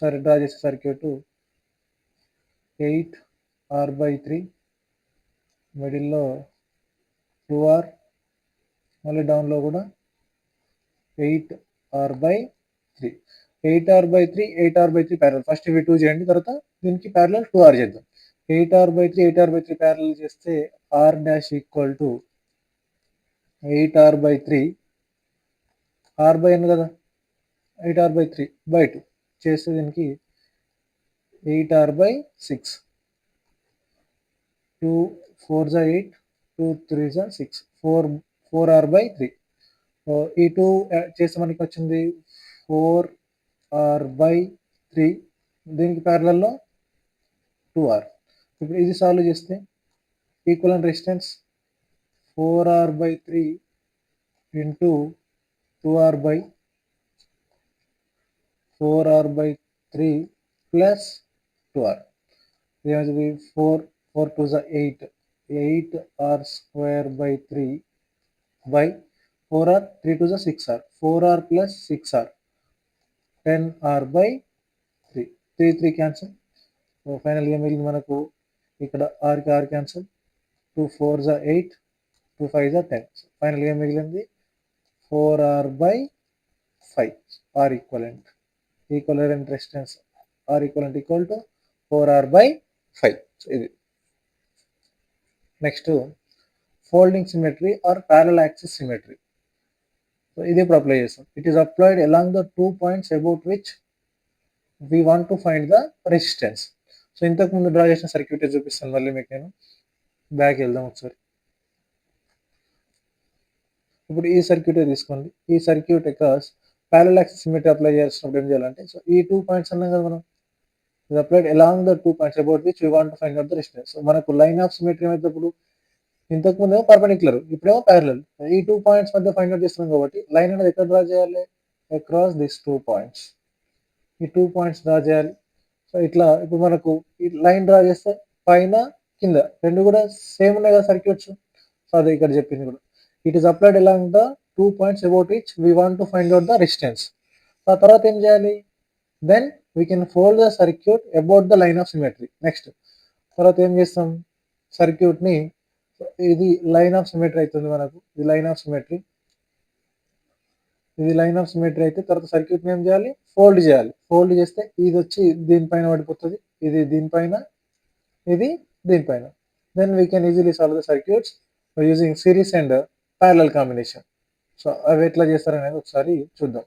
ఒకసారి డ్రా చేసే circuit 8R/3 మిడిల్లో 2R, మళ్ళీ డౌన్లో కూడా 8R/3 8R/3 ప్యారల్. ఫస్ట్ ఇవి 2 చేయండి, తర్వాత దీనికి ప్యారల్ 2R చేద్దాం. 8R/3 ప్యారల్ చేస్తే R dash equal to 8R/3 R/n కదా, 8R/3/2 చేస్తే దీనికి 8R/6. 2 4 8, 2 3 6, 4R/3. ఈ 2 చేస్తే మనకి వచ్చింది 4R/3, దీనికి ప్యారలల్లో 2R. ఇప్పుడు ఇది సాల్వ్ చేస్తే equivalent resistance 4R/3 into 4R/3 plus 2R. ఏమవుతుంది? 4 2 8, 8R²/3 by 4R, 3 2 6R, 4R plus 6R 10R/3. 3 3 cancel. ఫైనల్గా మిగిలింది మనకు ఇక్కడ ఆర్కి ఆర్ క్యాన్సల్. 2 4 8, 2 5 10. ఫైనల్గా మిగిలింది 4R/5. R equivalent resistance R equal to 4R/5. ఇది next folding symmetry or parallel axis symmetry. So ఇది ఇప్పుడు అప్లై చేస్తాం. It is applied along the 2 points about which we want to find the resistance. So ఇంతకు ముందు draw చేసిన circuit చూపిస్తాను, మళ్ళీ మీకు నేను బ్యాక్ వెళ్దాం ఒకసారి. ఇప్పుడు ఈ సర్క్యూట్ తీసుకోండి. ఈ సర్క్యూట్ యొక్క ప్యారల్ యాక్సిస్ సిమెట్రీ అప్లై చేసినప్పుడు ఏం చేయాలంటే, సో ఈ 2 పాయింట్స్ అన్నాం కదా మనం, ఇది applied along the 2 points about which we want to find out the resistance. So మనకు లైన్ ఆఫ్ సిమెట్రీ ఏమైనప్పుడు ఇంతకు ముందు ఏమో పర్పెండిక్యులర్, ఇప్పుడేమో ప్యారలల్. ఈ 2 పాయింట్స్ మధ్య ఫైండ్ అవుట్ చేస్తున్నాం కాబట్టి లైన్ అనేది ఎక్కడ డ్రా చేయాలి? Across this 2 points. ఈ 2 పాయింట్స్ డ్రా చేయాలి. సో ఇట్లా ఇప్పుడు మనకు ఈ లైన్ డ్రా చేస్తే పైన కింద రెండు కూడా సేమ్ ఉన్నాయి కదా సర్క్యూట్స్. సో అదే ఇక్కడ చెప్పింది కూడా. It is applied along the 2 points about which we want to find out the resistance. ఆ తర్వాత ఏం చేయాలి? Then we can fold the circuit about the line of symmetry. Next తర్వాత ఏం చేస్తాం? సర్క్యూట్ని, ఇది లైన్ ఆఫ్ సిమెట్రీ అవుతుంది మనకు. ఇది లైన్ ఆఫ్ సిమెట్రీ, ఇది లైన్ ఆఫ్ సిమెట్రీ అయితే తర్వాత సర్క్యూట్ని ఏం చేయాలి? ఫోల్డ్ చేయాలి. ఫోల్డ్ చేస్తే ఇది వచ్చి దీనిపైన పడిపోతుంది, ఇది దీనిపైన, ఇది దీనిపైన. Then we can easily solve the circuits using series and parallel combination. So అవి ఎట్లా చేస్తారనేది ఒకసారి చూద్దాం.